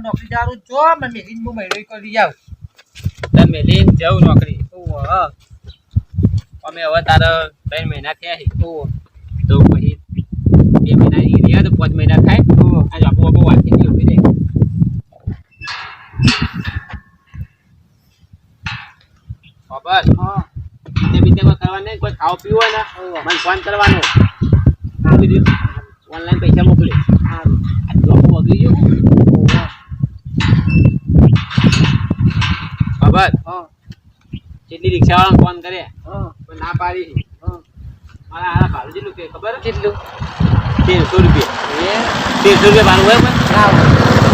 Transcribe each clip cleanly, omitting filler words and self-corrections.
મને નોકરી જવાનું જો મને મેલીને હું મહિનો કરી જાવ તમે લઈને જાઉં નોકરી અમે હવે તારા 3 મહિના થયા છે તો પછી 2 મહિના રહ્યા તો 5 મહિના થાય આજે આપો આપો વાંચી ગયો ઉભી રહે ખબર બીજે કરવાનું નહીં કોઈ ખાવા પીવું હોય ને મને ફોન કરવાનો ઓનલાઈન પૈસા મોકલે આ તો વગી ગયું ખબર કેટલી રિક્ષાવાળા ફોન કરે પણ ના પાડી મારા હારા ભાડું કેટલું કે ખબર કેટલું 1300 રૂપિયા 1300 રૂપિયા ભાડું હોય પણ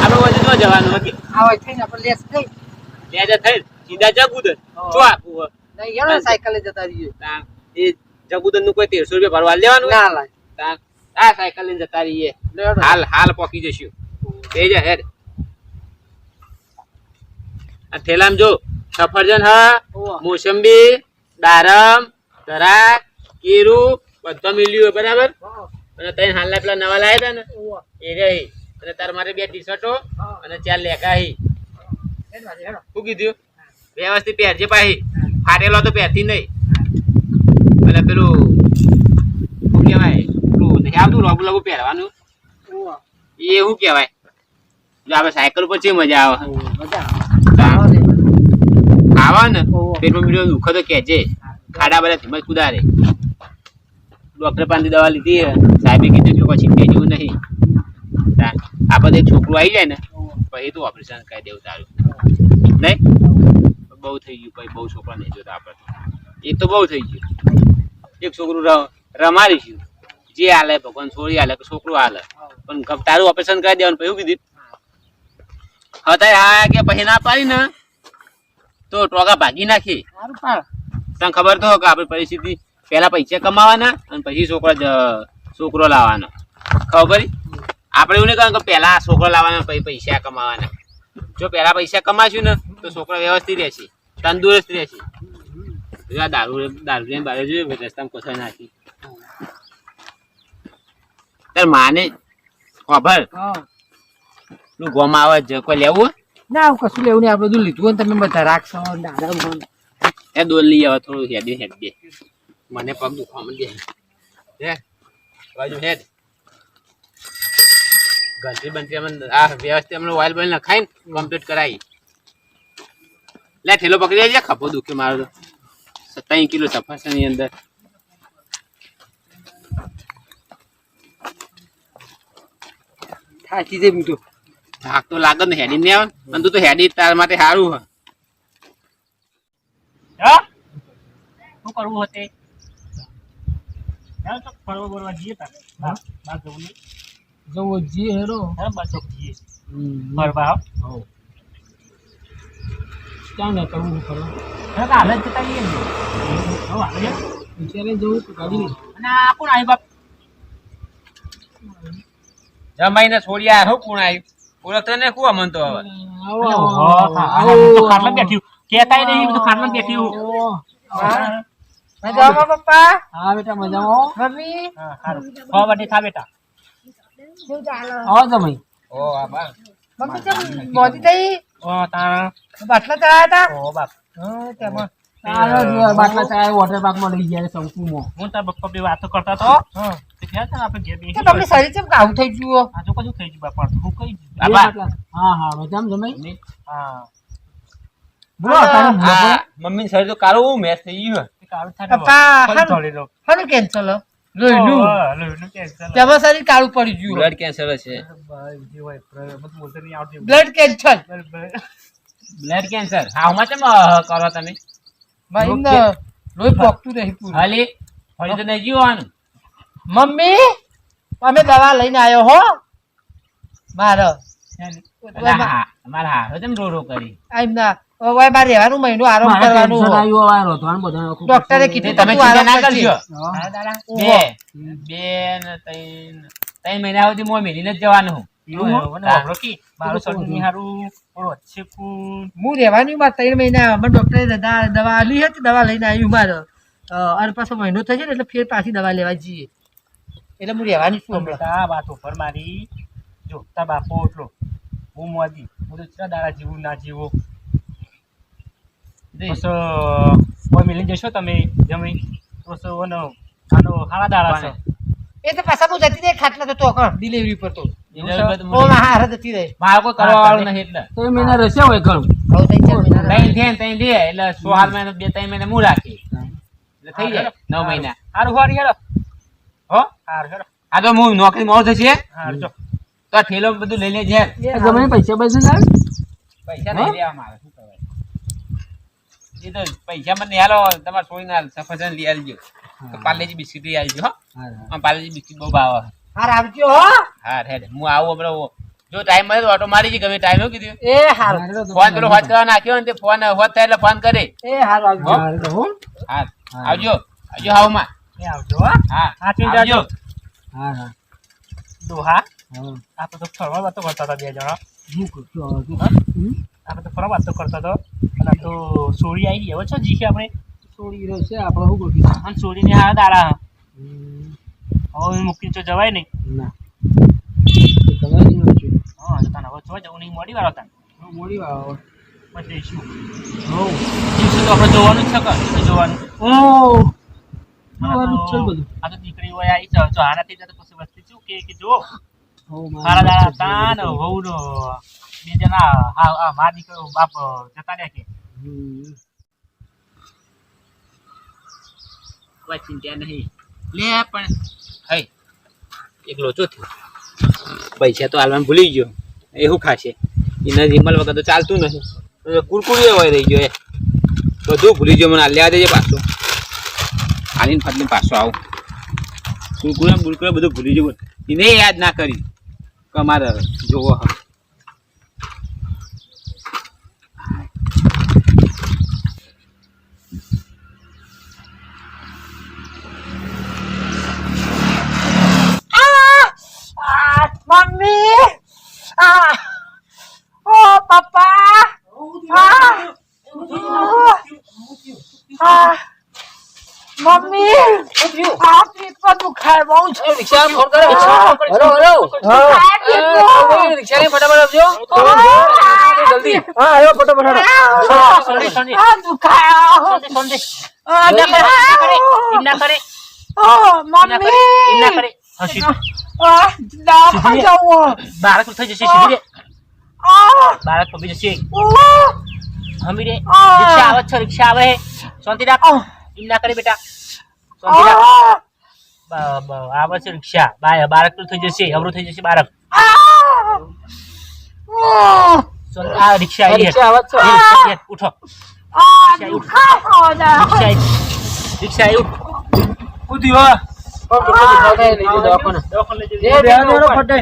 આપણે વજનમાં જવાનું બાકી આવે થઈને આપણે લેસ થઈ ત્યાં થઈ સીધા જગુદર શું આપવું નહીં યાર સાયકલે જતા રહીએ એ જગુદર નું કોઈ 1300 રૂપિયા ભરવા લેવાનું ના લાય આ સાયકલ લઈને જતા રહીએ હાલ પોકી જશું એ જ હેડ આ થેલામાં જો સફરજન હા મોસંબી દારમ દરાક કેરું બધો મિલ્યું બરાબર અને તઈ હાલના પેલા નવા લાયા હતા ને એ રહી અને તાર મારે 2 ટી-શર્ટો અને 4 લેખા હી શું કીધું વ્યવસ્થિત પહેરજે પાહી ફાટેલો તો પહેરતી નહીં એટલે પેલું શું કહેવાય પેલું નહીં આવતું લોબુ લોબુ પહેરવાનું એ શું કહેવાય જો આપણે સાયકલ ઉપર છે મજા આવે ખાવા ને પેટમાં મીઠો દુખો તો કહેજે ખાડા બધા ધીમજ કુદારે ડોક્ટર પાસે દવા લીધી સાહેબે કીધું કે પછી તે જેવું નહીં આપણે એક છોકરું આવી જાય ને પછી તું ઓપરેશન કરી દેવું તારું નહીં બહુ થઈ ગયું પછી બહુ છોકરા નહીં જોતા આપણે એ તો બહુ થઈ ગયું એક છોકરું રમાડીશું જે હાલે ભગવાન છોડી હાલે છોકરું હાલે પણ તારું ઓપરેશન કરી દેવાનું પછી કીધું અત્યારે હા કે પછી ના પાડી ને તો ટોકા ભાગી નાખી તને ખબર તો કે આપણી પરિસ્થિતિ પહેલા પૈસા કમાવાના અને પછી છોકરો લાવવાનો ખબર આપણે એવું નહીં કહે કે પહેલા છોકરો લાવવાનો પછી પૈસા કમાવાના જો પહેલા પૈસા કમાશું ને તો છોકરો વ્યવસ્થિત રહેશે તંદુરસ્ત રહેશે દારૂ બારે જોઈએ રસ્તામાં કોસાઈ નાખી તાર માને ખબર તું ગોમાં આવે છે કોઈ લેવું ના કશું લેવું નહીં આપણે બધું લીધું ને તમે બધા રાખશો દાદા એ દોર લઈ આવે થોડું હેડ દે મને પગ દુખવા માંડે હે બાજુ હેડ ઘંટી બંટી અમે આ વ્યવસ્થિત અમને ઓઇલ બોઇલ નખાઈને કમ્પ્લીટ કરાવી લે ઠેલો પકડી લેજે ખભો દુખે મારો તો 3 કિલો સફરજનની અંદર થાકી જઈ મીઠું થાક તો લાગે ને હેડી ને આવે અને તું તો હેડી તાર માટે સારું હા શું કરવું હતે ચાલ તો ફરવા બોલવા જઈએ તાર બાર જવું નહીં જવો જી હેરો હા બાર ચોક જઈએ ફરવા આવ ક્યાં ને કરવું ફરવા હા હાલત જતા રહીએ ને હવે આવે વિચારે જવું તો ગાડી નહીં અને આ કોણ આવી બાપ જમાઈને છોડ્યા હું કોણ આવ્યું ઓળખતો ને કોણ અમન તો હવે ખાટલા બેઠ્યું કેતાય નહીં બધું ખાટલા બેઠ્યું મજામાં પપ્પા હા બેટા મજામાં મમ્મી હા સારું ખવા માટે ખા બેટા શું ચાલે આવો જમાઈ ઓ આ બા મમ્મી કેમ મોતી થઈ ઓ તારા બાટલા ચડાયા હતા ઓ બાપ હા તેમાં બાટલા ચડાયા વોટર પાર્ક માં લઈ ગયા શંકુમાં હું તાર બપ્પા બે વાતો કરતા તો હા તે ક્યાં છે આપણે ઘેર બેસી તમને શરીર કેમ કાવું થઈ ગયું આ જો કશું થઈ ગયું બાપા હું કઈ બાબા હા હા મજામાં જમાઈ હા બોલો તારે મમ્મી શરીર તો કાળું મેચ થઈ ગયું પપ્પા હન કેન્સલ લોહીનું લોહીનું કેન્સર તેમાં શરીર કાળું પડી ગયું બ્લડ કેન્સર છે જે હોય બધું બોલતો નહીં આવડતું બ્લડ કેન્સર બ્લડ કેન્સર હાઉમાં કેમ કરો તમે ભાઈ ને લોહી પોકતું નહીં પૂરું હાલી ફરી તો નહીં જીવવાનું મમ્મી અમે દવા લઈને આવ્યો હો મારો મારા હારો તેમ રો કરી એમ ના હવે મારે રહેવાનું મહિનો આરામ કરવાનું ડોક્ટરે કીધું તમે તું ચિંતા ના આરામ કરજે. કરજો બે ને ત્રણ મહિના સુધી મોં મેલીને જ જવાનું મારું શરીર નિહારું વચ્ચે હું રહેવાની માં 3 મહિના મને ડોક્ટરે દવા આલી હતી દવા લઈને આવ્યું મારે અને પાછો મહિનો થશે ને એટલે ફેર પાછી દવા લેવા જઈએ એટલે હું રહેવાની છું હમણાં આ વાત ઉપર મારી જો તા બાપો એટલો હું મોદી હું તો ચા દાડા જીવું ના જીવો દે. બસ કોઈ મિલી જશો તમે જમી બસ આનો હાડા દાડા છે એ તો પાછા હું જતી રહી ખાટલા તો કણ ડિલિવરી પર તો Delivery પર તો ઓ માં હાર જતી રહી મારે કોઈ કરવા વાળું નહીં એટલે તો એ મહિના રસ્યા હોય ઘણું. હવે તઈ ચાર મહિના ત્રણ થયા ને ત્રણ થયા એટલે 16 મહિના 2-3 મહિના હું રાખી એટલે થઈ જાય 9 મહિના હારું હારી હેડો હો હારું હેડો આ તો હું નોકરી મોડું થશે હારું જો તો આ ઠેલો બધું લઈ લેજે ગમે તે પૈસા પૈસા ના આવે? પૈસા નહીં લેવા મારે શું કહેવાય એ તો પૈસા મને હાલો તમારે સોઈ ના સફરજન લઈ આવજો તો પાર્લેજી બિસ્કિટ લઈ આવજો હો આમ પાર્લેજી બિસ્કિટ બહુ ભાવે હાર આવજો હો હા હેડ હું આવું હમણાં જો ટાઈમ મળે તો ઓટો મારી જ ગમે ટાઈમ એવું કીધું એ હાર ફોન પેલો હોત કરવા નાખ્યો ને તે ફોન હોત થાય એટલે ફોન કરે એ હાર આવજો હારે તો હો. હા આવજો આવજો હાવમાં એ આવજો હા હા હાચવીને આવજો જાજો. હા હા ડોહા હા. આ તો ફરવા વાતો કરતા હતા બે જણા હું કહું છું હવે તું. આપણે તો ફરવા વાતો કરતા હતો અને આ તો સોરી આવી હવે છો જીખી આપણે છોડી રહ્યો છે આપણે શું કહું અને સોરીને હારા દાડા છું? હવે મૂકીને તો જવાય નહીં ના એ તમે જ નથી છું. હા તો તને હવે જોવા જવું નહીં મોડી વાળો તને હું મોડી વાર આવો. પછી જઈશું હો. જીવશું તો આપણે જોવાનું જ છે કે જોવાનું ઓ જોવાનું જ છે બધું. આ તો દીકરી હોય આવી છે જો આનાથી તો પછી વસ્તી શું કે જો હો, મારા દાડા હતા ને વહુ નો બે જણા હા મા દીકરો બાપ જતા રહ્યા કે હમ. કોઈ ચિંતા નહીં લે પણ હઈ એક લોચો થયો પૈસા તો હાલવાનું ભૂલી ગયો એ શું ખાશે એના જીમલ વગર તો ચાલતું નથી કુરકુરી હોય રહી ગયો એ બધું ભૂલી ગયો મને હાલ લેવા દેજે પાછું હાલીને ફાટલીને પાછો આવું કુરકુરા બુરકુરા બધું ભૂલી ગયો એને યાદ ના કરી કે અમારે જોવો હ મમ્મી ઓ પપ્પા મમ્મી આ પીઠ પર દુખાય બહુ છે રિક્ષા ફોન કરો હલો રિક્ષા ને ફટાફટ આવજો જલ્દી હા આવ્યો ફટાફટ. સોંડી સોંડી આ દુખાય સોંડી સોંડી આ ના કરે ના કરે ઓ મમ્મી ના કરે હસી આ ના ખાજો બાળક થઈ જશે સીધી રે આ બાળક પબી જશે ઓ હમી રે રિક્ષા આવે છે રિક્ષા આવે શાંતિ રાખ એમ ના કરે બેટા શાંતિ રાખ આવે છે રિક્ષા બાળક તો થઈ જશે અવરું થઈ જશે બાળક આ રિક્ષા આવી રિક્ષા આવે છે. ઉઠો આ દુખાય રિક્ષા આવી ઉઠી હો. દવાખાને લઈ એ જજો બેહાડો હેડો ફટે.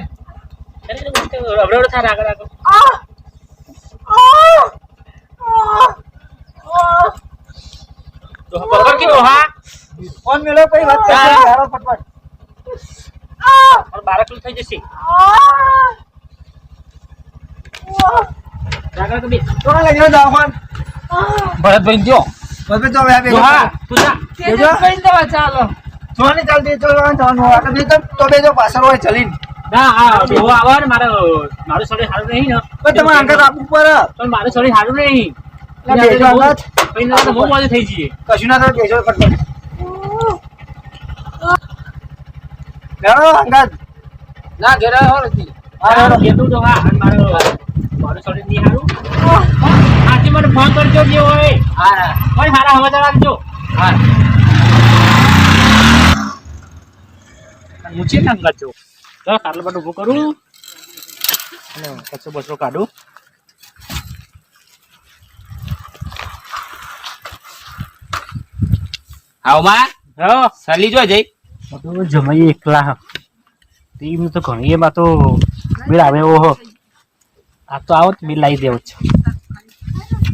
અવરોડ થાય આગળ આગળ તો પકડ કીધો હા ફોન મેલો પછી વાત કરશે. હેડો ફટફટ. પણ બાળક તો થઈ જશે આગળ તો બે તો લઈ જાઓ દવાખાન. ભરતભાઈ જો બસ તો હવે આ ભેગો હા તું જા બેજો. ચાલો જો ને ચાલતી તો જવાનું હોય. આ તો બે તો બેજો પાછળ હોય ચલીને. ના હા બેહો આવો ને મારું શરીર સારું નહીં ને પણ તમારે આગળ આપવું પડે. પણ મારું શરીર સારું નહીં ના, બેજો આગળ. પછી ના તો બહુ મોડું થઈ જઈએ કશું ના થાય બેજો ફટફટ. હેડો અંગાત. ના ઘેર આવો નથી હા હેડો. કીધું તો હા અને મારું શરીર નહીં સારું આજે મને ફોન કરજો જે હોય હા કોઈ સારા સમાચાર આપજો હા હું છે ને અંગત છું ચાલો કાટલો પાટો ઊભું કરું અને કચરો બચરો કાઢું હાવમાં હા સલી જો જઈ તો જમાઈ એકલા ટીમ તો ઘણી એમાં તો બિલ આવે એવો હો આ તો આવો બિલ લાવી દેવો છે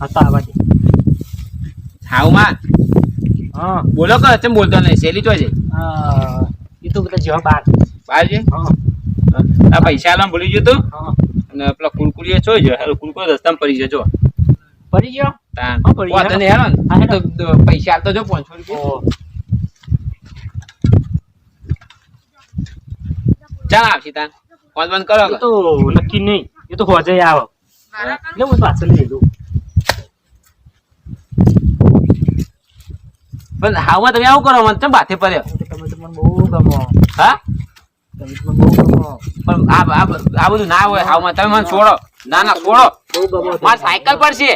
આ તો આવા દે હાવમાં હા બોલો કે ચમ બોલતો નહીં સેલી જો જઈ એ તો બધા જેવા બાર બહાર જઈ હા આ પૈસા આલવાનું ભૂલી ગયો તું હા અને પેલા કુરકુરીએ જોઈ જો હાલો કુરકુરો રસ્તામાં પડી જજો પડી ગયો તાન હા, પડી વાંધો ગયો. નહીં હેલો હા, ને હેલો. તો પૈસા આલતો જો 500 રૂપિયા ઓ ચાલ આવશી તાન ફોન બંધ કરો એ તો નક્કી નહીં એ તો હોજે આવો એટલે હું પાછળ લઈ લઉં પણ હાવમાં તમે આવું કરો મને ચમ બાથે પડ્યો તમે તો મને બહુ ગમો હા તમે તો મને બહુ ગમો પણ આ બધું ના હોય હાવમાં તમે મને છોડો ના ના છોડો બહુ ગમો માર સાયકલ પર છે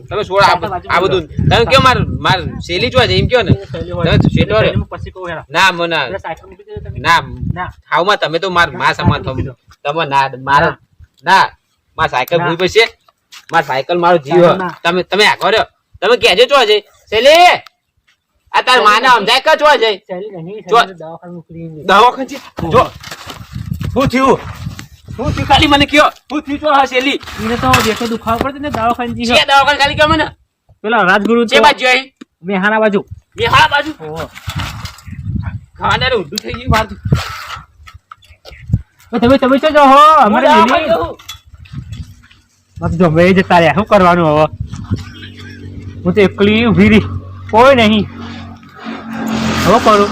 તમે છોડો આ બધું તમે કયો માર શેલી જોવા છે એમ કયો ને તમે શેટો રે પછી કહું હેરા ના મને સાયકલ મૂકી દેજો તમે ના ના હાવમાં તમે તો માર સમાન તમે ના મારા ના માર સાયકલ ભૂલ પર છે માર સાયકલ મારો જીવ તમે આ કર્યો તમે કહેજો છો છે શેલી આ તાર માને સમજાય કે છો છે ચાલી નહીં જો. દવાખાને મોકલી દવાખાને છે જો શું થયું ખાલી મને કયો શું થયું છો હા શેલી એને તો દેખો દુખાવો પડતો ને દવાખાને જી છે દવાખાને ખાલી કયો મને પેલા રાજગુરુ છે બાજુ અહીં મેહાણા બાજુ મેહાણા બાજુ ઓહો ખાવાના રે ઊંધું થઈ ગયું મારું તમે છો જો હો અમારે લીલી મત જો મેં જતા રહ્યા શું કરવાનું હવે હું તો એકલી ઊભી રહી કોઈ નહીં હવે કરું